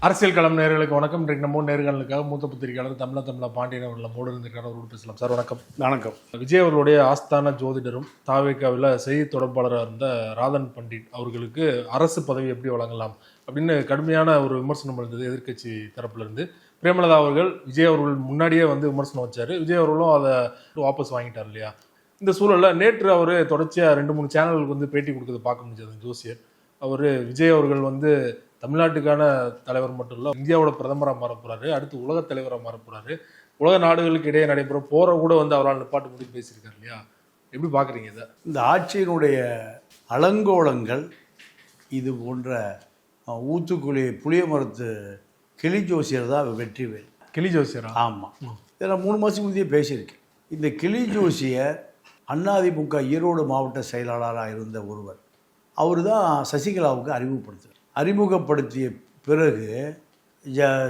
அரசியல் களம் நேயர்களுக்கு வணக்கம். இன்றைக்கு நம்ம நேர்களுக்காக மூத்த பத்திரிகையாளர் தமிழா பாண்டியன் அவர்கள் நம்மோடு இருந்திருக்காரு. அவரோடு பேசலாம். சார் வணக்கம். வணக்கம். விஜய் அவர்களுடைய ஆஸ்தான ஜோதிடரும் தாவேக்காவில் செய்தி தொடர்பாளராக இருந்த ராதன் பண்டிட் அவர்களுக்கு அரசு பதவி எப்படி வழங்கலாம் அப்படின்னு கடுமையான ஒரு விமர்சனம் இருந்தது எதிர்க்கட்சி தரப்புல இருந்து. பிரேமலதா அவர்கள் விஜய் அவர்கள் முன்னாடியே விமர்சனம் வச்சாரு. விஜய் அவர்களும் அதை வாபஸ் வாங்கிட்டார் இல்லையா? இந்த சூழல்ல நேற்று அவர் தொடர்ச்சியா 2-3 சேனல்களுக்கு பேட்டி கொடுக்கறத பார்க்க முடிஞ்சது. ஜோசியர் அவர் விஜய் அவர்கள் தமிழ்நாட்டுக்கான தலைவர் மட்டும் இல்லை, இந்தியாவோட பிரதமராக மாற போறாரு, அடுத்து உலக தலைவராக மாற போறாரு, உலக நாடுகளுக்கு இடையே நடைபெற போற கூட அவரால் நிப்பாட்டு முடிவு பேசியிருக்காரு இல்லையா? எப்படி பாக்குறீங்க இதை? இந்த ஆட்சியினுடைய அலங்கோலங்கள் இது போன்ற ஊத்துக்குழி புளிய மரத்து கிளி ஜோசியர் தான் வெற்றிவேல். கிளி ஜோசியரா? ஆமாம். இதை நான் 3 மாதம் முந்தையே பேசியிருக்கேன். இந்த கிளி ஜோசியர் அதிமுக ஈரோடு மாவட்ட செயலாளராக இருந்த ஒருவர். அவர் தான் சசிகலாவுக்கு அறிமுகப்படுத்திய பிறகு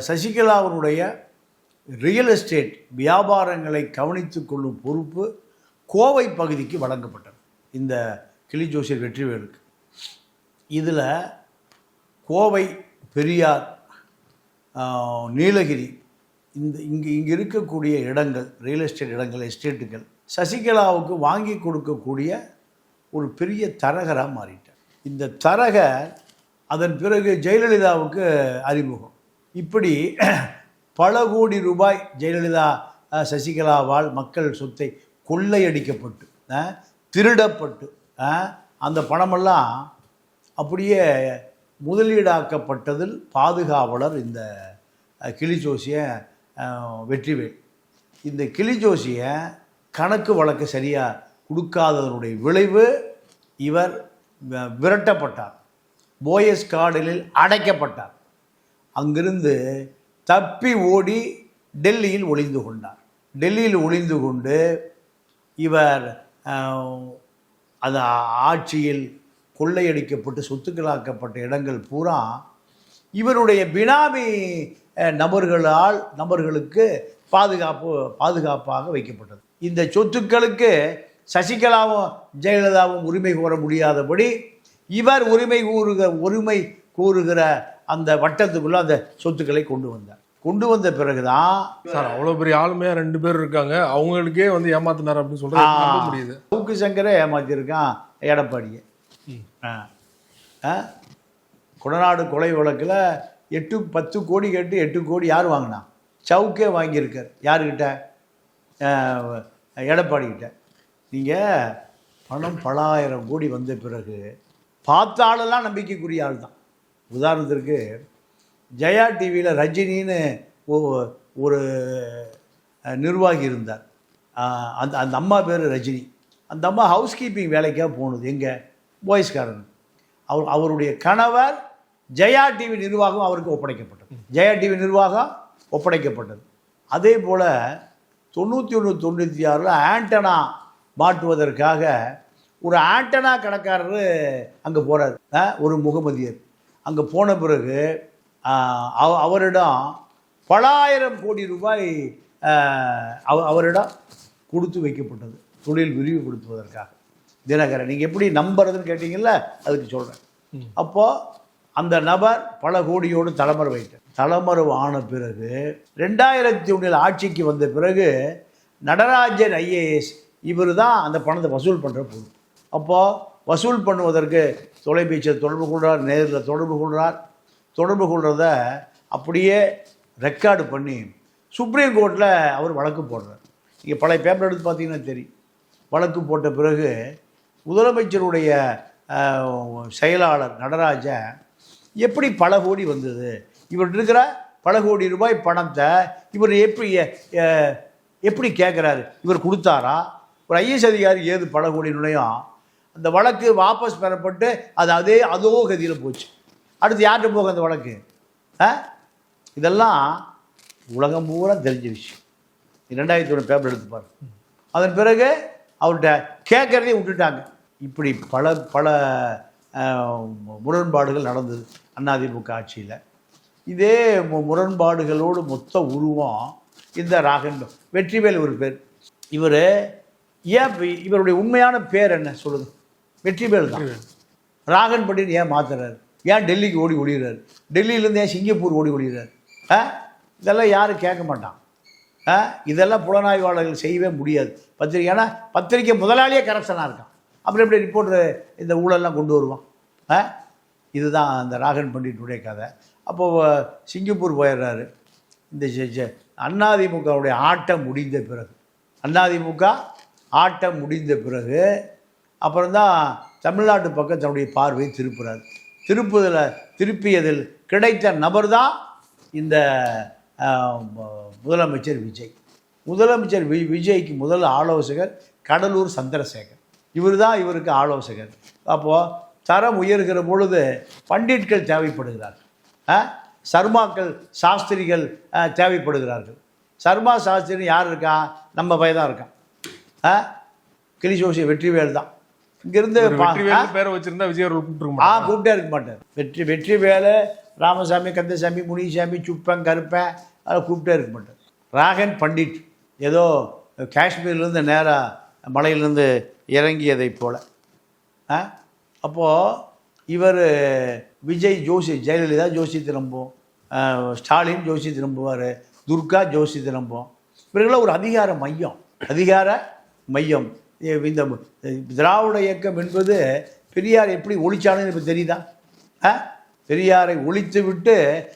சசிகலாவுடைய ரியல் எஸ்டேட் வியாபாரங்களை கவனித்து கொள்ளும் பொறுப்பு கோவை பகுதிக்கு வழங்கப்பட்டது இந்த கிளி ஜோசியர் வெற்றிவேலுக்கு. இதில் கோவை, பெரியார், நீலகிரி, இங்கே இருக்கக்கூடிய இடங்கள், ரியல் எஸ்டேட் இடங்கள், எஸ்டேட்டுகள் சசிகலாவுக்கு வாங்கி கொடுக்கக்கூடிய ஒரு பெரிய தரகராக மாறிட்டார். இந்த தரகர் அதன் பிறகு ஜெயலலிதாவுக்கு அறிமுகம். இப்படி பல கோடி ரூபாய் ஜெயலலிதா சசிகலாவால் மக்கள் சொத்தை கொள்ளையடிக்கப்பட்டு திருடப்பட்டு அந்த பணமெல்லாம் அப்படியே முதலீடாக்கப்பட்டதில் பாதுகாவலர் இந்த கிளி ஜோசிய வெற்றிவேல். இந்த கிளி ஜோசிய கணக்கு வழக்கு சரியாக கொடுக்காததனுடைய விளைவு இவர் விரட்டப்பட்டார், போயஸ் கார்டனில் அடைக்கப்பட்டார். அங்கிருந்து தப்பி ஓடி டெல்லியில் ஒளிந்து கொண்டார். டெல்லியில் ஒளிந்து கொண்டு இவர் அந்த ஆட்சியில் கொள்ளையடிக்கப்பட்டு சொத்துக்களாக்கப்பட்ட இடங்கள் பூரா இவருடைய பினாமி நபர்களுக்கு பாதுகாப்பாக வைக்கப்பட்டது. இந்த சொத்துக்களுக்கு சசிகலாவும் ஜெயலலிதாவும் உரிமை கோர முடியாதபடி இவர் உரிமை கூறுகிற அந்த வட்டத்துக்குள்ள அந்த சொத்துக்களை கொண்டு வந்த பிறகுதான் சார் அவ்வளவு பெரிய ஆளுமையா 2 பேர் இருக்காங்க, அவங்களுக்கே ஏமாத்தினார் அப்படின்னு சொல்றது முடியுது. சவுக்கு சங்கரை ஏமாத்திருக்கான் எடப்பாடியை. கொடநாடு கொலை வழக்கில் 8-10 கோடி கேட்டு 8 கோடி யார் வாங்கினா? சவுக்கே வாங்கியிருக்கார். யாருக்கிட்ட? எடப்பாடிக்கிட்ட. நீங்கள் பணம் பலாயிரம் கோடி வந்த பிறகு பார்த்த ஆளெல்லாம் நம்பிக்கைக்குரிய ஆள் தான். உதாரணத்திற்கு ஜெயா டிவியில் ரஜினின்னு ஒரு நிர்வாகி இருந்தார். அந்த அம்மா பேர் ரஜினி. அந்த அம்மா ஹவுஸ் கீப்பிங் வேலைக்காக போனது எங்கே? பாய்ஸ்காரன். அவருடைய கணவர் ஜெயா டிவி நிர்வாகம் அவருக்கு ஒப்படைக்கப்பட்டது. அதே போல் 91-96 ஆண்டனா மாட்டுவதற்காக ஒரு ஆண்டனா கடைக்காரர் அங்கே போகிறார், ஒரு முகமதியர். அங்கே போன பிறகு அவரிடம் பலாயிரம் கோடி ரூபாய் அவரிடம் கொடுத்து வைக்கப்பட்டது, தொழில் விரிவுபடுத்துவதற்காக. தினகரன் நீங்கள் எப்படி நம்புறதுன்னு கேட்டீங்கல்ல, அதுக்கு சொல்கிறேன். அப்போது அந்த நபர் பல கோடியோடு தலைமறைவு ஆன பிறகு 2001 ஆட்சிக்கு வந்த பிறகு நடராஜன் ஐஏஎஸ் இவர் தான் அந்த பணத்தை வசூல் பண்ணுற பொருள். அப்போது வசூல் பண்ணுவதற்கு தொலைபேசியில் தொடர்பு கொள்கிறார், நேரில் தொடர்பு கொள்கிறத அப்படியே ரெக்கார்டு பண்ணி சுப்ரீம் கோர்ட்டில் அவர் வழக்கு போடுறார். நீங்கள் பழைய பேப்பர் எடுத்து பார்த்தீங்கன்னா தெரியும். வழக்கு போட்ட பிறகு முதலமைச்சருடைய செயலாளர் நடராஜன் எப்படி பல கோடி வந்தது, இவர் இருக்கிற பல கோடி ரூபாய் பணத்தை இவர் எப்படி கேட்குறாரு, இவர் கொடுத்தாரா? ஒரு ஐஏஎஸ் அதிகாரி ஏது பல கோடி நுழையும்? அந்த வழக்கு வாபஸ் பெறப்பட்டு அதோ கதியில் போச்சு. அடுத்து யார்கிட்ட போக அந்த வழக்கு? இதெல்லாம் உலகம் பூரா தெரிஞ்ச விஷயம். 2001 பேப்பர் எடுத்துப்பார். அதன் பிறகு அவர்கிட்ட கேட்குறதே விட்டுட்டாங்க. இப்படி பல முரண்பாடுகள் நடந்தது அதிமுக ஆட்சியில். இதே முரண்பாடுகளோடு மொத்த உருவம் இந்த ராகன் வெற்றிவேல் ஒரு பேர். இவருடைய உண்மையான பேர் என்ன சொல்லுங்க? வெற்றிவேல் தான். ராகன் பண்டிட் ஏன் மாத்துறாரு? ஏன் டெல்லிக்கு ஓடி ஒளிகிறாரு, டெல்லியிலேருந்து ஏன் சிங்கப்பூர் ஓடி ஒளிகிறாரு? இதெல்லாம் யாரும் கேட்க மாட்டான். இதெல்லாம் புலனாய்வாளர்கள் செய்யவே முடியாது. பத்திரிக்கை, ஏன்னா பத்திரிக்கை முதலாளியே கரப்ஷனாக இருக்கான், அப்புறம் எப்படி ரிப்போர்ட்ரு இந்த ஊழல்லாம் கொண்டு வருவான்? இதுதான் அந்த ராகன் பண்டிட்டுடைய கதை. அப்போது சிங்கப்பூர் போயிடுறாரு. இந்த அதிமுகவுடைய ஆட்டம் முடிந்த பிறகு, அதிமுக ஆட்டம் முடிந்த பிறகு அப்புறம்தான் தமிழ்நாட்டு பக்கம் தன்னுடைய பார்வையை திருப்புறாரு. திருப்பியதில் கிடைத்த நபர் தான் இந்த முதலமைச்சர் விஜய். முதலமைச்சர் விஜய்க்கு முதல் ஆலோசகர் கடலூர் சந்திரசேகர். இவருக்கு ஆலோசகர். அப்போது தரம் உயர்கிற பொழுது பண்டிட்கள் தேவைப்படுகிறார்கள், சர்மாக்கள் சாஸ்திரிகள் தேவைப்படுகிறார்கள். சர்மா சாஸ்திரி யார் இருக்கா? நம்ம பையன் தான் இருக்கான், கிளிசோசி வெற்றிவேல் தான். இங்கிருந்து பேரை வச்சிருந்தா விஜய் அவர்கள் கூப்பிட்டே இருக்க மாட்டார். வெற்றிவேலு, ராமசாமி, கந்தசாமி, முனிசாமி, சுப்பன், கருப்பன், அதை கூப்பிட்டே இருக்க மாட்டார். ராகன் பண்டிட் ஏதோ காஷ்மீர்லேருந்து நேராக மலையிலேருந்து இறங்கியதை போல். அப்போது இவர் விஜய் ஜோசி, ஜெயலலிதா ஜோசி திரும்பும், ஸ்டாலின் ஜோசி திரும்புவார், துர்கா ஜோசி திரும்பும். இவர்களாம் ஒரு அதிகார மையம். இந்த திராவிட இயக்கம் என்பது பெரியார் எப்படி ஒழிச்சானுன்னு இப்போ தெரியுதா? பெரியாரை ஒழித்து விட்டு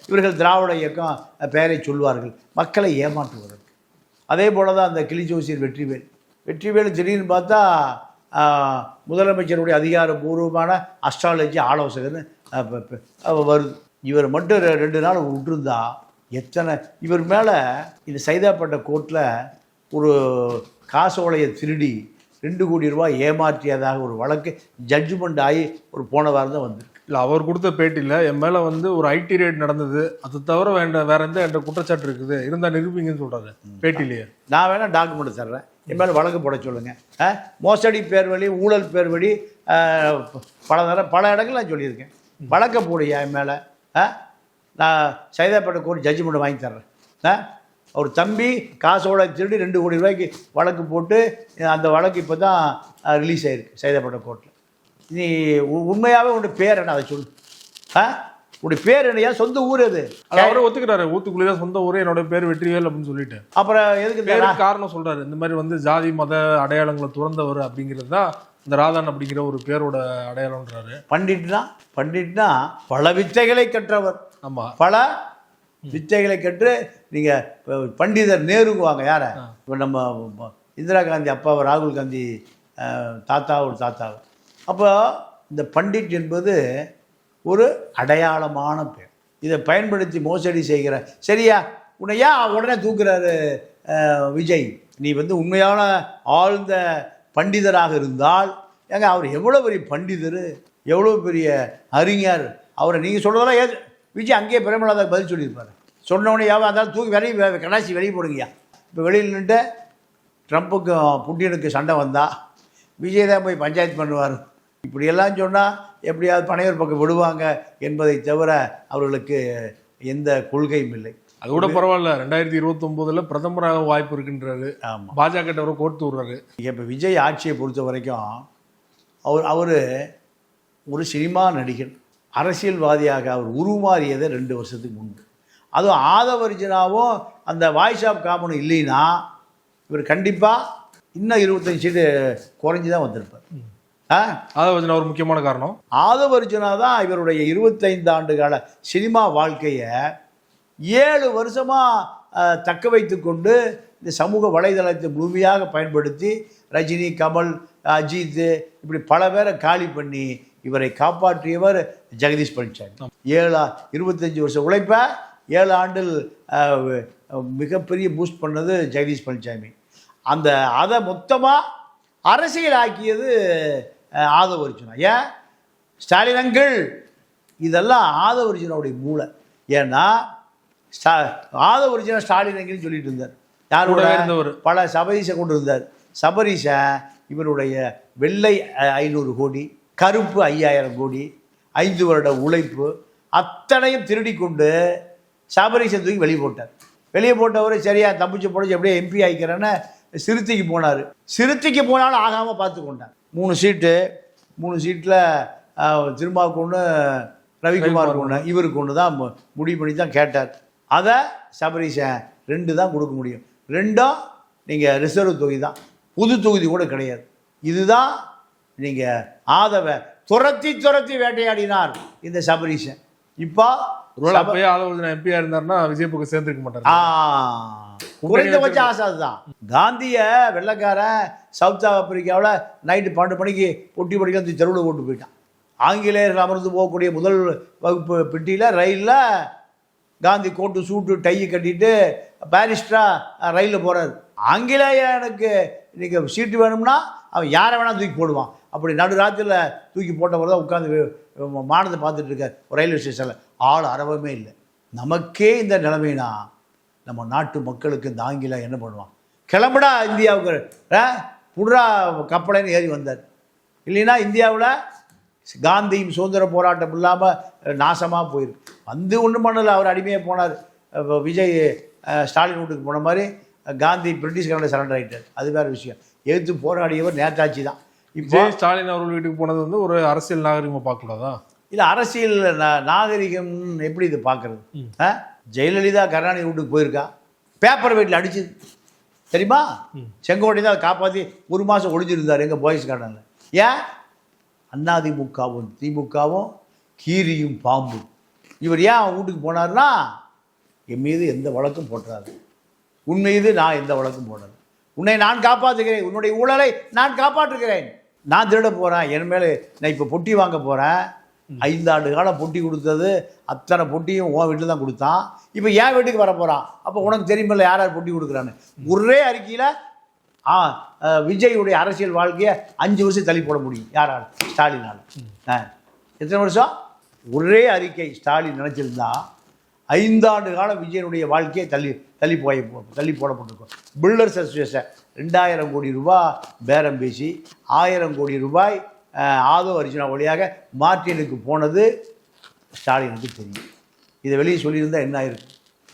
இவர்கள் திராவிட இயக்கம் பெயரை சொல்வார்கள், மக்களை ஏமாற்றுவார்கள். அதே போல தான் அந்த கிளிஜோசியர் வெற்றிவேல் திடீர்னு பார்த்தா முதலமைச்சருடைய அதிகாரபூர்வமான அஸ்ட்ராலஜி ஆலோசகர்னு வருது. இவர் மட்டும் 2 நாள் விட்டுருந்தா எத்தனை இவர் மேலே இந்த சைதாப்பேட்டை கோர்ட்டில் ஒரு காசோலையை திருடி 2 கோடி ரூபாய் ஏமாற்றியதாக ஒரு வழக்கு ஜட்ஜ்மெண்ட் ஆகி ஒரு போன வாரம் தான் வந்திருக்கு. இல்லை, அவர் கொடுத்த பேட்டியில் என் மேலே வந்து ஒரு ஐடி ரேட் நடந்தது, அது தவிர வேற எந்த குற்றச்சாட்டு இருக்குது இருந்தால் நிரூபிங்கன்னு சொல்கிறாரு பேட்டிலேயே. நான் வேணால் டாக்குமெண்ட் தர்றேன், என் மேலே வழக்கு போட சொல்லுங்கள். மோசடி பேர் வழி, ஊழல் பேர் வழி பல இடங்கள் நான் சொல்லியிருக்கேன். வழக்க போடுயா என் மேலே. நான் சைதாப்பேட்டை கோர்ட் ஜட்ஜ்மெண்ட் வாங்கி தர்றேன். அவர் தம்பி காசோட திருடி 2 கோடி ரூபாய்க்கு வழக்கு போட்டு அந்த வழக்கு இப்போ தான் ரிலீஸ் ஆகிருக்கு சைதாப்பேட்டை கோர்ட்டில். நீ உண்மையாகவே உன்னுடைய பேர் என்ன, அதை சொல்லு. உன்னுடைய பேர் என்னையா, சொந்த ஊர் அது? அவரே ஒத்துக்கிறாரு, ஊத்துக்குள்ளே தான் சொந்த ஊரே, என்னோட பேர் வெற்றிவேல் அப்படின்னு சொல்லிட்டு. அப்புறம் எதுக்கு காரணம் சொல்கிறாரு, இந்த மாதிரி வந்து ஜாதி மத அடையாளங்களை துறந்தவர் அப்படிங்கிறது தான் இந்த ராதன் அப்படிங்கிற ஒரு பேரோட அடையாளம்ன்றாரு. பண்டிட்னா பல வித்தைகளை கற்றவர். ஆமாம், பல வித்தைகளை கற்று நீங்கள் பண்டிதர் நேருங்குவாங்க. யாரை? இப்போ நம்ம இந்திரா காந்தி அப்பாவை, ராகுல் காந்தி தாத்தாவை. அப்போ இந்த பண்டிட் என்பது ஒரு அடையாளமான பேர். இதை பயன்படுத்தி மோசடி செய்கிற, சரியா? உன்னை ஏன் உடனே தூக்குறாரு விஜய்? நீ வந்து உண்மையான ஆழ்ந்த பண்டிதராக இருந்தால், ஏங்க அவர் எவ்வளோ பெரிய பண்டிதர், எவ்வளோ பெரிய அறிஞர். அவரை நீங்கள் சொல்கிறதெல்லாம் ஏது விஜய் அங்கேயே பிரேமலதா பதில் சொல்லியிருப்பார். சொன்னவனே யாவும் அந்தாலும் தூக்கி கடாசி வெளியே போடுங்கய்யா. இப்போ வெளியில் நின்று ட்ரம்ப்புக்கும் புட்டினுக்கு சண்டை வந்தால் விஜய் தான் போய் பஞ்சாயத்து பண்ணுவார். இப்படியெல்லாம் சொன்னால் எப்படியாவது பனையூர் பக்கம் விடுவாங்க என்பதை தவிர அவர்களுக்கு எந்த கொள்கையும் இல்லை. அது கூட பரவாயில்ல, 2029 பிரதமராக வாய்ப்பு இருக்குன்றாரு. ஆமாம், பாஜக கோர்த்து விடுறாரு. இப்போ விஜய் ஆட்சியை பொறுத்த வரைக்கும் அவர் ஒரு சினிமா நடிகர், அரசியல்வாதியாக அவர் உருமாறியதை 2 வருஷத்துக்கு முன்பு. அதுவும் ஆதவர்ஜனாவும் அந்த வாய்ஸ் ஆஃப் காமனும் இல்லைன்னா இவர் கண்டிப்பாக இன்னும் 25 சீட்டு குறைஞ்சி தான் வந்திருப்பார். ஆதவர்ஜனா ஒரு முக்கியமான காரணம். ஆதவர்ஜனா தான் இவருடைய 25 ஆண்டு கால சினிமா வாழ்க்கையை 7 வருஷமாக தக்க வைத்து கொண்டு இந்த சமூக வலைதளத்தை முழுமையாக பயன்படுத்தி ரஜினி, கமல், அஜித் இப்படி பல பேரை காலி பண்ணி இவரை காப்பாற்றியவர் ஜெகதீஷ் பழனிசாமி. 25 வருஷம் உழைப்ப 7 ஆண்டில் மிகப்பெரிய பூஸ்ட் பண்ணது ஜெகதீஷ் பழனிசாமி. அதை மொத்தமாக அரசியல் ஆக்கியது ஆதவர்ஜுனா. ஏன் ஸ்டாலின் அங்கிள், இதெல்லாம் ஆதவர்ஜுனாவுடைய மூளை. ஏன்னா ஆதவர்ஜுனா ஸ்டாலின் அங்கிள்னு சொல்லிட்டு இருந்தார். யாரோட? பல சபரீஷை கொண்டு இருந்தார். சபரீஷன் இவருடைய வெள்ளை 500 கோடி, கருப்பு 5000 கோடி, 5 வருட உழைப்பு அத்தனையும் திருடி கொண்டு சபரீஷை தூக்கி வெளியே போட்டவர் சரியா தப்பிச்சு போட எப்படியே எம்பி ஆகிக்கிறேன்னு சிறுத்தைக்கு போனார். சிறுத்தைக்கு போனாலும் ஆகாமல் பார்த்து கொண்டார். 3 சீட்டில் திருமாவுக்கு ஒன்று, ரவிக்குமாருக்கு ஒன்று, இவருக்கு ஒன்று தான் முடிவு பண்ணி தான் கேட்டார். அதை சபரீஷன் 2 தான் கொடுக்க முடியும். 2ம் நீங்கள் ரிசர்வ் தொகுதி தான், புது தொகுதி கூட கிடையாது. இதுதான் நீங்கள் ஆதவை துரத்தி வேட்டையாடினார் இந்த சபரீஷன். இப்போ எம்பியா இருந்தாருன்னா விஜய் பக்கம் சேர்ந்துருக்க மாட்டார். குறைந்தபட்ச ஆசை அதுதான். காந்திய வெள்ளைக்காரன் சவுத் ஆப்பிரிக்காவில் நைட்டு 12 மணிக்கு பொட்டி படிக்க அந்த தெருவில் ஓட்டு போயிட்டான். ஆங்கிலேயர்கள் அமர்ந்து போகக்கூடிய முதல் வகுப்பு பெட்டியில் ரயிலில் காந்தி கோட்டு சூட்டு டையை கட்டிட்டு பாரிஸ்டராக ரயிலில் போகிறார். ஆங்கிலேயனுக்கு இன்றைக்கி சீட்டு வேணும்னா அவன் யாரை வேணால் தூக்கி போடுவான். அப்படி நடு ராத்திரியில் தூக்கி போட்டவர் தான் உட்காந்து மானத்தை பார்த்துட்டு இருக்கார் ரயில்வே ஸ்டேஷனில். ஆள் அறவமே இல்லை. நமக்கே இந்த நிலைமைனா நம்ம நாட்டு மக்களுக்கு இந்த ஆங்கிலம் என்ன பண்ணுவான்? கிளம்புடா இந்தியாவுக்கு புடுறா கப்பலைன்னு ஏறி வந்தார். இல்லைன்னா இந்தியாவில் காந்தியும் சுதந்திர போராட்டம் இல்லாமல் நாசமாக போயிருக்கு. வந்து ஒன்றும் பண்ணலை, அவர் அடிமையாக போனார். விஜய் ஸ்டாலின் வீட்டுக்கு போன மாதிரி காந்தி பிரிட்டிஷ்காரன் சரண்டர் ஆகிட்டார். அது வேறு விஷயம். எதிர்த்து போராடியவர் நேதாஜி தான். இப்போ ஸ்டாலின் அவர்கள் வீட்டுக்கு போனது வந்து ஒரு அரசியல் நாகரிகமாக பார்க்கக்கூடாதா? இல்லை, அரசியல் நாகரிகம் எப்படி இது பார்க்குறது? ஜெயலலிதா கருணாநிதி வீட்டுக்கு போயிருக்கா, பேப்பர் வெயிட்டில் அடிச்சு தெரியுமா? செங்கோட்டை தான் காப்பாற்றி 1 மாதம் ஒழிஞ்சிருந்தார் எங்கள் பாய்ஸ் கார்டனில். ஏன்? அதிமுகவும் திமுகவும் கீரியும் பாம்பும். இவர் ஏன் அவன் வீட்டுக்கு போனார்னா, என் மீது எந்த வழக்கும் போட்டுறாரு, உன் மீது நான் எந்த வழக்கும் போடுறேன், உன்னை நான் காப்பாற்றுகிறேன், உன்னுடைய ஊழலை நான் காப்பாற்றுகிறேன், நான் திருட போகிறேன், என் மேலே நான் இப்போ பொட்டி வாங்க போகிறேன். 5 ஆண்டு காலம் பொட்டி கொடுத்தது அத்தனை பொட்டியும் உன் வீட்டில் தான் கொடுத்தான். இப்போ என் வீட்டுக்கு வர போகிறான். அப்போ உனக்கு தெரியுமில்ல யார் யார் பொட்டி கொடுக்குறான்னு. ஒரே அறிக்கையில் விஜயுடைய அரசியல் வாழ்க்கையை 5 வருஷம் தள்ளி போட முடியும். யாரால்? ஸ்டாலினால். எத்தனை வருஷம்? ஒரே அறிக்கை ஸ்டாலின் நினச்சிருந்தா 5 ஆண்டு காலம் விஜயனுடைய வாழ்க்கையை தள்ளி போடப்பட்டிருக்கும். பில்டர்ஸ் அசோசியேஷன் 2000 கோடி ரூபாய் பேரம் பேசி 1000 கோடி ரூபாய் ஆதோ அர்ஜுனா வழியாக மார்டினுக்கு போனது ஸ்டாலினுக்கு தெரியும். இதை வெளியே சொல்லியிருந்தால் என்ன ஆயிருக்கு?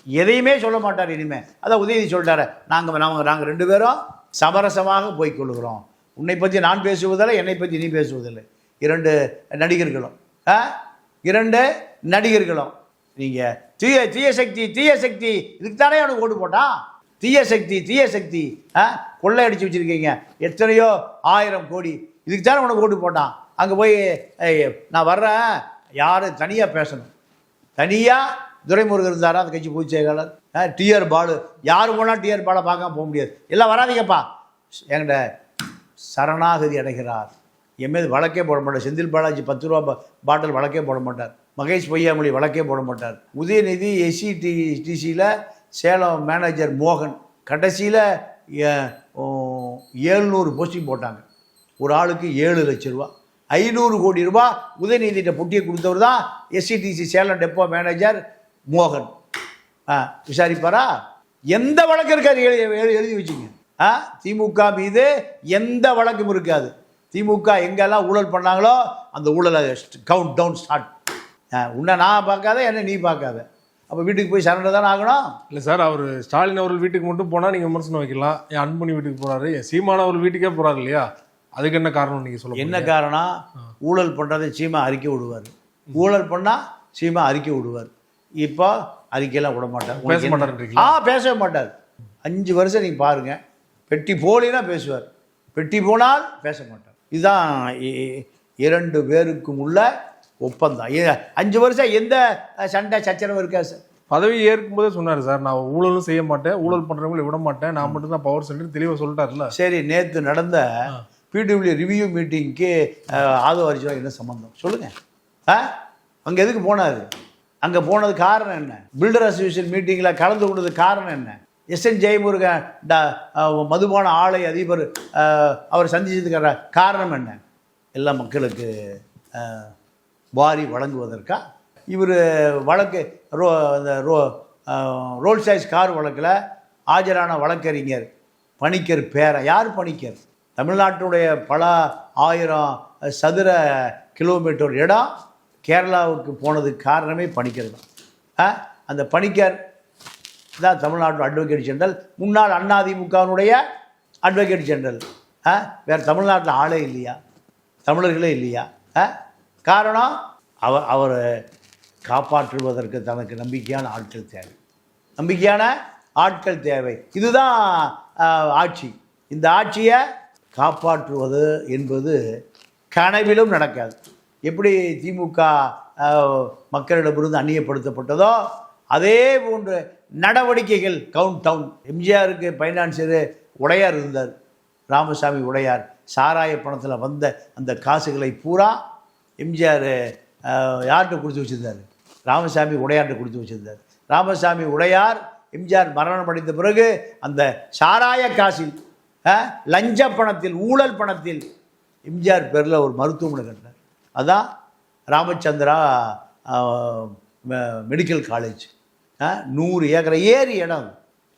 எதையுமே சொல்ல மாட்டார் இனிமேல். அதான் உதயநிதி சொல்லிட்டாரு, நாங்கள் 2 பேரும் சமரசமாக போய்கொள்கிறோம். உன்னை பற்றி நான் பேசுவதில்லை, என்னை பற்றி நீ பேசுவதில்லை. 2 நடிகர்களும் 2 நடிகர்களும் நீங்கள் தீய சக்தி இதுக்கு தானே அவனுக்கு ஓட்டு போட்டான். தீய சக்தி கொள்ளையடிச்சு வச்சுருக்கீங்க எத்தனையோ 1000 கோடி, இதுக்கு தானே உனக்கு ஓட்டு போட்டான். அங்கே போய் நான் வர்றேன், யாரும் தனியாக பேசணும். தனியாக துரைமுருகன் இருந்தாரா அந்த கட்சி பொதுச் செயலாளர், டிஆர் பாலு, யார் போனால் டிஆர் பாலை பார்க்காம போக முடியாது. எல்லாம் வராதிங்கப்பா. என்கிட்ட சரணாகதி அடைகிறார். என் மீது வழக்கே போட மாட்டார். செந்தில் பாலாஜி 10 ரூபா பாட்டில் வழக்கே போட மாட்டார். மகேஷ் பொய்யாமொழி வழக்கே போட மாட்டார். உதயநிதி SCTCயில் சேலம் மேனேஜர் மோகன் கடைசியில் 700 போஸ்டிங் போட்டாங்க. ஒரு ஆளுக்கு 7 லட்சம் ரூபா, 500 கோடி ரூபாய் உதயநிதிட்ட பொட்டியை கொடுத்தவர் தான் SCTC சேலம் டெப்போ மேனேஜர் மோகன். விசாரிப்பாரா? எந்த வழக்கு இருக்காது எழுதி வச்சுங்க. திமுக மீது எந்த வழக்கும் இருக்காது. திமுக எங்கெல்லாம் ஊழல் பண்ணாங்களோ அந்த ஊழலை கவுண்ட் டவுன் ஸ்டார்ட். உன்னை நான் பார்க்காத, என்ன நீ பார்க்காத. அப்போ வீட்டுக்கு போய் சரண்டர் தானே ஆகணும். இல்லை சார், அவர் ஸ்டாலின் அவர்கள் வீட்டுக்கு மட்டும் போனால் நீங்கள் விமர்சனம் வைக்கலாம். என் அன்புமணி வீட்டுக்கு போகிறாரு, என் சீமான அவர் வீட்டுக்கே போகிறாரு இல்லையா? அதுக்கு என்ன காரணம் நீங்கள் சொல்லுங்கள். என்ன காரணம்? ஊழல் பண்ணுறதை சீமா அறிக்கை விடுவார், ஊழல் பண்ணால் சீமா அறிக்கை விடுவார். இப்போ அறிக்கையெல்லாம் விட மாட்டார், பேச மாட்டார். பேசவே மாட்டார். 5 வருஷம் நீங்கள் பாருங்கள், பெட்டி போலினா பேசுவார், பெட்டி போனால் பேச மாட்டார். இதுதான் 2 பேருக்கும் உள்ள ஒப்பந்தம். 5 வருஷம் எந்த சண்டை சச்சரவு இருக்கா சார்? பதவி ஏற்கும்போதே சொன்னார் சார், நான் ஊழலும் செய்ய மாட்டேன், ஊழல் பண்ணுறவங்களை விட மாட்டேன், நான் மட்டும் தான் பவர் சென்டர் தெளிவாக சொல்லிட்டார்ல. சரி, நேற்று நடந்த PW ரிவ்யூ மீட்டிங்க்கு ஆதோ அர்ஜுனா என்ன சம்மந்தம் சொல்லுங்கள்? அங்கே எதுக்கு போனார்? அங்கே போனது காரணம் என்ன? பில்டர் அசோசியேஷன் மீட்டிங்கில் கலந்து கொண்டது காரணம் என்ன? SN ஜெயமுருகன் மதுபான ஆலை அதிபர் அவர் சந்திச்சதுக்கான காரணம் என்ன? எல்லா மக்களுக்கு வாரி வழங்குவதற்கா? இவர் வழக்கு ரோல்ஸ் ராய்ஸ் கார் வழக்கில் ஆஜரான வழக்கறிஞர் பணிக்கர் பேரன். யார் பணிக்கர்? தமிழ்நாட்டுடைய பல 1000 சதுர கிலோமீட்டர் இடம் கேரளாவுக்கு போனதுக்கு காரணமே பணிக்கர் தான். அந்த பணிக்கர் தான் தமிழ்நாட்டு அட்வொகேட் ஜெனரல், முன்னாள் அதிமுகவினுடைய அட்வொகேட் ஜெனரல். வேறு தமிழ்நாட்டில் ஆளே இல்லையா? தமிழர்களே இல்லையா? காரணம் அவரை காப்பாற்றுவதற்கு தனக்கு நம்பிக்கையான ஆட்கள் தேவை. இதுதான் ஆட்சி. இந்த ஆட்சியை காப்பாற்றுவது என்பது கனவிலும் நடக்காது. எப்படி திமுக மக்களிடமிருந்து அந்நியப்படுத்தப்பட்டதோ அதே போன்ற நடவடிக்கைகள் கவுண்ட் டவுன். எம்ஜிஆருக்கு ஃபைனான்சியர் உடையார் இருந்தார், ராமசாமி உடையார். சாராய பணத்தில் வந்த அந்த காசுகளை பூரா எம்ஜிஆர் யார்கிட்ட கொடுத்து வச்சுருந்தார்? ராமசாமி உடையார்கிட்ட கொடுத்து வச்சுருந்தார். ராமசாமி உடையார் எம்ஜிஆர் மரணம் அடைந்த பிறகு அந்த சாராய காசில், லஞ்ச பணத்தில், ஊழல் பணத்தில் எம்ஜிஆர் பேரில் ஒரு மருத்துவமனை கட்டினார். அதான் ராமச்சந்திரா மெடிக்கல் காலேஜ். 100 ஏக்கரை ஏறி இடம்.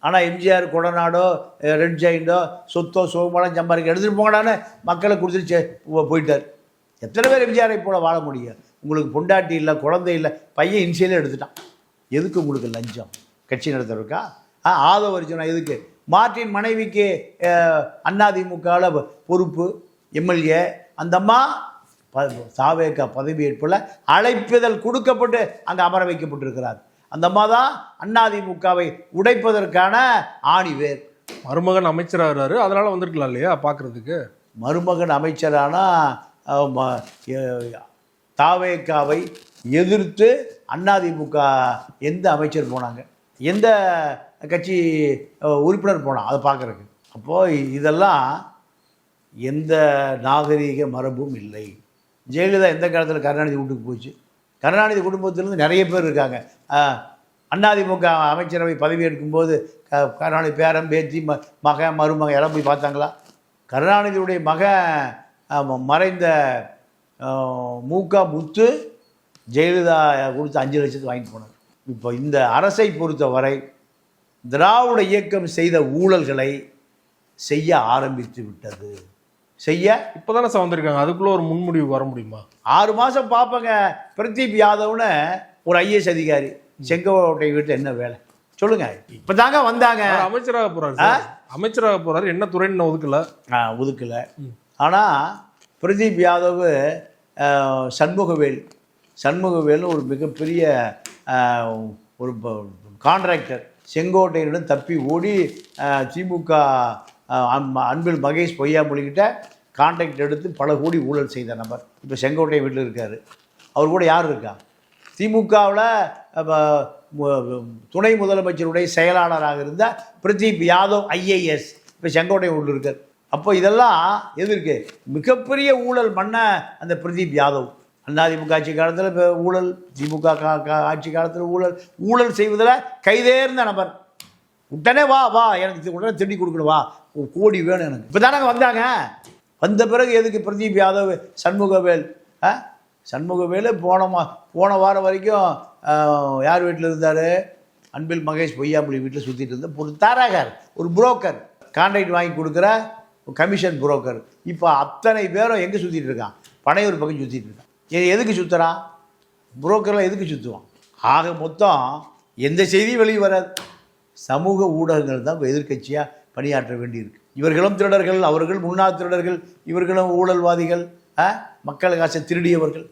ஆனால் எம்ஜிஆர் கொடநாடோ ரெட் ஜெயிண்டோ சொத்தோ சோகமெல்லாம் சம்பாதிக்க எடுத்துகிட்டு போங்கடான்னு மக்களை கொடுத்துட்டு போயிட்டார். எத்தனை பேர் எம்ஜிஆரை போல வாழ முடியும்? உங்களுக்கு பொண்டாட்டி இல்லை, குழந்தை இல்லை, பையன் இன்சியலே எடுத்துட்டான். எதுக்கு உங்களுக்கு லஞ்சம்? கட்சி நடத்துறதுக்கா? ஆதவர்ஜுனா எதுக்கு? மார்ட்டின் மனைவிக்கு அதிமுகவில் பொறுப்பு, எம்எல்ஏ. அந்த அம்மா தாவேகா பதவியேற்பில் அழைப்புதல் கொடுக்கப்பட்டு அங்கே அமர வைக்கப்பட்டிருக்கிறார். அந்த அம்மா தான் அதிமுகவை உடைப்பதற்கான ஆணிவேர். மருமகன் அமைச்சராகிறாரு, அதனால வந்திருக்கலாம் இல்லையா பார்க்கறதுக்கு? மருமகன் அமைச்சரானா தாவேகாவை எதிர்த்து அதிமுக எந்த அமைச்சர் போனாங்க, எந்த கட்சி உறுப்பினர் போனான் அதை பார்க்குறதுக்கு? அப்போது இதெல்லாம் எந்த நாகரீக மரபும் இல்லை. ஜெயலலிதா எந்த காலத்தில் கருணாநிதி வீட்டுக்கு போச்சு? கருணாநிதி குடும்பத்திலேருந்து நிறைய பேர் இருக்காங்க. அதிமுக அமைச்சரவை பதவி எடுக்கும்போது கருணாநிதி பேரன், பேத்தி, மகன், மருமகன் எல்லாம் போய் பார்த்தாங்களா? கருணாநிதியுடைய மகன் மறைந்த மூக முத்து ஜெயலலிதா கொடுத்து 5 லட்சத்துக்கு வாங்கிட்டு போனார். இப்போ இந்த அரசை பொறுத்தவரை திராவிட இயக்கம் செய்த ஊழல்களை செய்ய ஆரம்பித்து விட்டது. இப்போதானே வந்திருக்காங்க, அதுக்குள்ள ஒரு முன்முடிவு வர முடியுமா? 6 மாதம் பார்ப்பங்க. பிரதீப் யாதவ்னு ஒரு ஐஏஎஸ் அதிகாரி, செங்கோட்டை வீட்டில் என்ன வேலை சொல்லுங்க? இப்போ தாங்க வந்தாங்க. அமைச்சராக போறாரு, என்ன துறைன்னு ஒதுக்கல. ஆனால் பிரதீப் யாதவ் சண்முகவேல்னு ஒரு மிகப்பெரிய ஒரு கான்ட்ராக்டர் செங்கோட்டையிடம் தப்பி ஓடி திமுக அன்பில் மகேஷ் பொய்யாமொழிகிட்ட கான்ட்ராக்ட் எடுத்து பல கோடி ஊழல் செய்த நபர் இப்போ செங்கோட்டை வீட்டில் இருக்கார். அவர் கூட யார் இருக்கா? திமுகவில் துணை முதலமைச்சருடைய செயலாளராக இருந்த பிரதீப் யாதவ் ஐஏஎஸ் இப்போ செங்கோட்டை வீட்டில் இருக்கார். அப்போ இதெல்லாம் எதிர்க்கு மிகப்பெரிய ஊழல் பண்ண அந்த பிரதீப் யாதவ் அதிமுக ஆட்சி காலத்தில் இப்போ ஊழல், திமுக ஆட்சி காலத்தில் ஊழல் செய்வதில் கைதேர்ந்த நபர். உடனே வா எனக்கு உடனே திருடி கொடுக்கணும், வா கோடி வேணும் எனக்கு. இப்போ தானே வந்தாங்க. வந்த பிறகு எதுக்கு பிரதீப் யாதவ் சண்முகவேல் போன வாரம் வரைக்கும் யார் வீட்டில் இருந்தார்? அன்பில் மகேஷ் பொய்யாமொழி வீட்டில் சுற்றிட்டு இருந்த ஒரு தாராகார், ஒரு புரோக்கர், கான்ட்ராக்ட் வாங்கி கொடுக்குற கமிஷன் புரோக்கர். இப்போ அத்தனை பேரும் எங்கே சுற்றிட்டு இருக்கான்? பனையூர் பக்கம் சுற்றிட்டு இருக்கான். எதுக்கு சுற்றுறான்? புரோக்கர்லாம் எதுக்கு சுற்றுவான்? ஆக மொத்தம் எந்த செய்தியும் வெளியே வராது. சமூக ஊடகங்கள் தான் எதிர்க்கட்சியாக பணியாற்ற வேண்டியிருக்கு. இவர்களும் திருடர்கள், அவர்கள் முன்னாள் திருடர்கள், இவர்களும் ஊழல்வாதிகள், மக்கள் காசை திருடியவர்கள்.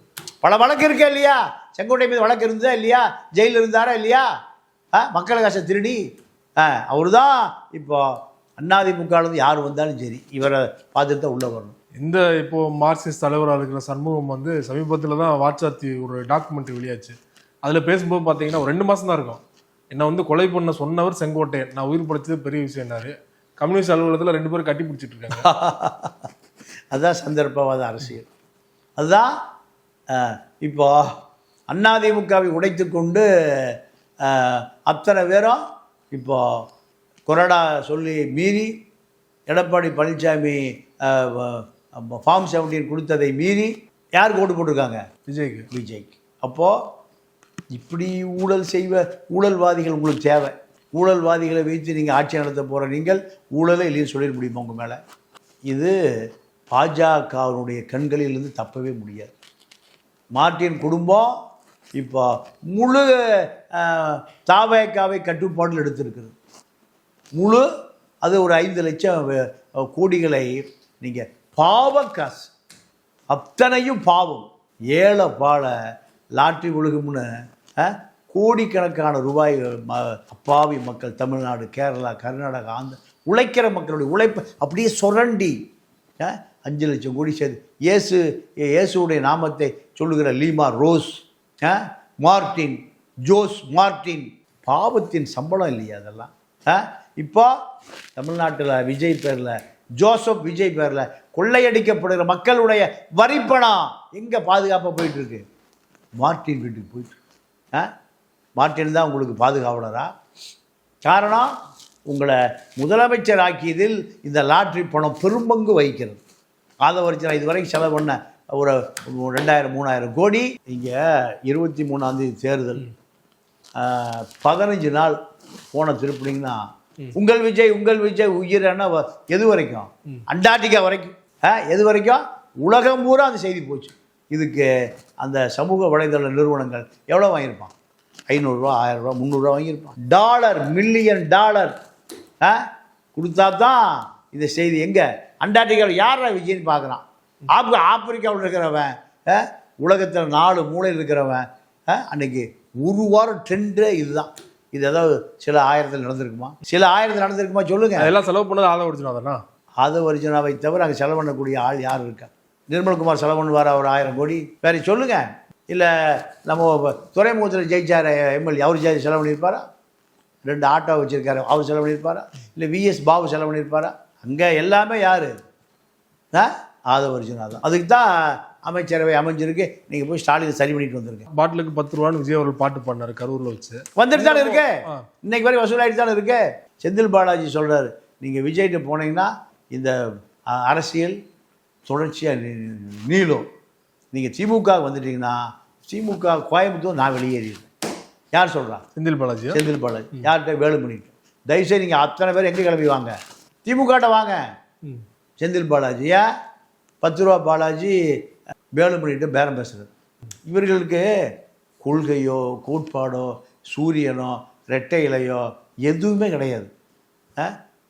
பல வழக்கு இருக்கா இல்லையா? செங்கோட்டை மீது வழக்கு இருந்தா இல்லையா? ஜெயிலில் இருந்தாரா இல்லையா? மக்கள் காசை திருடி அவர் தான் இப்போ அதிமுகலேருந்து யார் வந்தாலும் சரி இவரை பார்த்துட்டு தான் உள்ளே வரணும். இப்போ மார்க்சிஸ்ட் தலைவராக இருக்கிற சண்முகம் சமீபத்தில் தான் வாட்ஸ்அப் ஒரு டாக்குமெண்ட்ரி வெளியாச்சு. அதில் பேசும்போது பார்த்தீங்கன்னா ஒரு 2 மாதம் தான் இருக்கும். என்னை கொலை பண்ண சொன்னவர் செங்கோட்டை, நான் உயிர் படைச்சது பெரிய விஷயம்னாரு. கம்யூனிஸ்ட் அலுவலகத்தில் 2 பேரும் கட்டி பிடிச்சிட்டு இருக்காங்க. அதுதான் சந்தர்ப்பவாத அரசியல். அதுதான் இப்போ அதிமுகவை உடைத்து கொண்டு அத்தனை பேரும் இப்போ கொறடா சொல்லி மீறி எடப்பாடி பழனிசாமி ஃபார்ம் 17 கொடுத்ததை மீறி யாருக்கு ஓட்டு போட்டிருக்காங்க? விஜய்க்கு. அப்போது இப்படி ஊழல்வாதிகள் உங்களுக்கு தேவை. ஊழல்வாதிகளை வைத்து நீங்கள் ஆட்சி நடத்த போகிற நீங்கள் ஊழலை இல்லைன்னு சொல்லிட முடியுமா உங்கள் மேலே? இது பாஜகவினுடைய கண்களிலிருந்து தப்பவே முடியாது. மார்ட்டின் குடும்பம் இப்போ முழு தாவேகாவை கட்டுப்பாட்டில் எடுத்திருக்கிறது. அது ஒரு 5 லட்சம் கோடிகளை நீங்கள் பாவ காசு, அத்தனையும் பாவம், ஏழை பாழ லாட்ரி விழுகும்னு கோடிக்கணக்கான ரூபாய் அப்பாவி மக்கள் தமிழ்நாடு, கேரளா, கர்நாடகா, ஆந்திர உழைக்கிற மக்களுடைய உழைப்பு அப்படியே சுரண்டி 5 லட்சம் கோடி சேர்த்து இயேசுடைய நாமத்தை சொல்லுகிற லீமா ரோஸ், மார்டின், ஜோஸ் மார்டின், பாவத்தின் சம்பளம் இல்லையா அதெல்லாம்? இப்போ தமிழ்நாட்டில் விஜய் பேரில், ஜோசப் விஜய் பேரில் கொள்ளையடிக்கப்படுகிற மக்களுடைய வரிப்பணம் எங்கே பாதுகாப்பாக போயிட்டு இருக்கு? மார்டின் வீட்டுக்கு போயிட்டு. மார்டின் தான் உங்களுக்கு பாதுகாவலரா? காரணம், உங்களை முதலமைச்சர் ஆக்கியதில் இந்த லாட்ரி பணம் பெரும்பங்கு வகிக்கிறது. அதை வரைச்சு நான் இதுவரைக்கும் செலவு பண்ண ஒரு 2000-3000 கோடி. இங்கே 23ஆம் தேதி தேர்தல், 15 நாள் போன திருப்பினீங்கன்னா உங்கள் விஜய் உயிரான எது வரைக்கும்? அண்டார்டிகா வரைக்கும். எது வரைக்கும்? உலகம் பூரா அந்த செய்தி போச்சு. இதுக்கு அந்த சமூக வலைதள நிறுவனங்கள் எவ்வளோ வாங்கியிருப்பான்? 500 ரூபா, 1000 ரூபா, 300 ரூபா வாங்கியிருப்பான். $1 மில்லியன் கொடுத்தா தான் இந்த செய்தி. எங்கே? அண்டார்டிகாவில் யாரா விஜய்னு பார்க்குறான்? ஆப்பிரிக்காவில் இருக்கிறவன், உலகத்தில் 4 மூலையில் இருக்கிறவன், அன்னைக்கு ஒரு வாரம் ட்ரெண்டே இதுதான். இது ஏதாவது சில 1000 நடந்திருக்குமா? சில 1000 நடந்திருக்குமா சொல்லுங்க. அதெல்லாம் செலவு பண்ணது ஆதவ அர்ஜுனாதானா? ஆதவ அர்ஜுனாவை தவிர அங்கே செலவு பண்ணக்கூடிய ஆள் யார் இருக்கா? நிர்மல்குமார் செலவு பண்ணுவார் ஒரு 1000 கோடி. வேறு சொல்லுங்க. இல்லை நம்ம துறைமுகத்தில் ஜெயிச்சார் எம்எல்ஏ, அவர் செலவு பண்ணியிருப்பாரா? 2 ஆட்டோ வச்சுருக்காரு, அவர் செலவு பண்ணியிருப்பாரா? இல்லை விஎஸ் பாபு செலவு பண்ணியிருப்பாரா? அங்கே எல்லாமே யார்? ஆதவ அர்ஜுனா தான். அதுக்கு தான் அமைச்சரவை அமைஞ்சிருக்கு. நீங்கள் போய் ஸ்டாலின் சரி பண்ணிட்டு வந்துருங்க. பாட்டிலுக்கு 10 ரூபான்னு விஜய் அவர்கள் பாட்டு பாடினார் கரூரில் வச்சு. வந்துட்டு தானே இருக்கு, இன்னைக்கு வரைக்கும் வசூலாகிட்டு தானே இருக்கு. செந்தில் பாலாஜி சொல்கிறாரு, நீங்கள் விஜய்கிட்ட போனீங்கன்னா இந்த அரசியல் தொடர்ச்சியாக நீளும். நீங்கள் திமுக வந்துட்டீங்கன்னா திமுக கோயம்புத்தூர் நான் வெளியேறிடுறேன். யார் சொல்கிறா? செந்தில் பாலாஜி. யார்கிட்ட? வேலுமணிட்டு. தயவுசெய்து நீங்கள் அத்தனை பேர் எங்கே கிளம்பி வாங்க, திமுகட்ட வாங்க. செந்தில் பாலாஜியா 10 ரூபா பாலாஜி வேலுமணிட்டு பேரம் பேசுகிறது. இவர்களுக்கு கொள்கையோ கோட்பாடோ சூரியனோ ரெட்டை இலையோ எதுவுமே கிடையாது.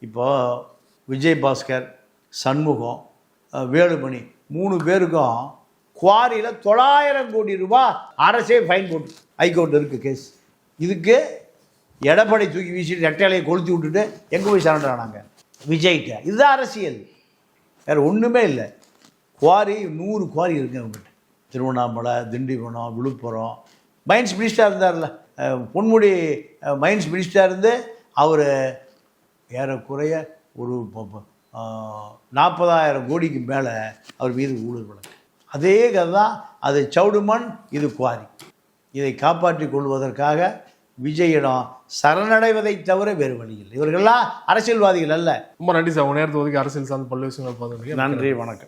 இப்போது விஜய் பாஸ்கர், சண்முகம், வேலுமணி 3 பேருக்கும் குவாரியில் 900 கோடி ரூபாய் அரசே ஃபைன் போட்டு ஹைகோர்ட் இருக்குது கேஸ். இதுக்கு எடப்பாடி தூக்கி வீசிட்டு ரெட்டை இலையை கொளுத்தி விட்டுட்டு எங்கே போய் சரண்டர் ஆனாங்க? விஜய்கிட்ட. இதுதான் அரசியல், வேறு ஒன்றுமே இல்லை. குவாரி 100 குவாரி இருக்குங்க அவங்ககிட்ட. திருவண்ணாமலை, திண்டிவனம், விழுப்புரம். மைன்ஸ் மினிஸ்டராக இருந்தார்ல பொன்முடி, மைன்ஸ் மினிஸ்டராக இருந்து அவர் ஏறக்குறைய ஒரு 40,000 கோடிக்கு மேலே அவர் மீது ஊழல் வழக்கு. அதே கதை தான். அது சவுடுமண், இது குவாரி. இதை காப்பாற்றி கொள்வதற்காக விஜயிடம் சரணடைவதை தவிர வேறு வழியில். இவர்கள்லாம் அரசியல்வாதிகள் அல்ல. ரொம்ப நன்றி சார், உங்கள் நேரத்தை ஒதுக்கி அரசியல் சார்ந்த பல்வேறு விஷயங்கள் பார்த்துருக்கீங்க. நன்றி, வணக்கம்.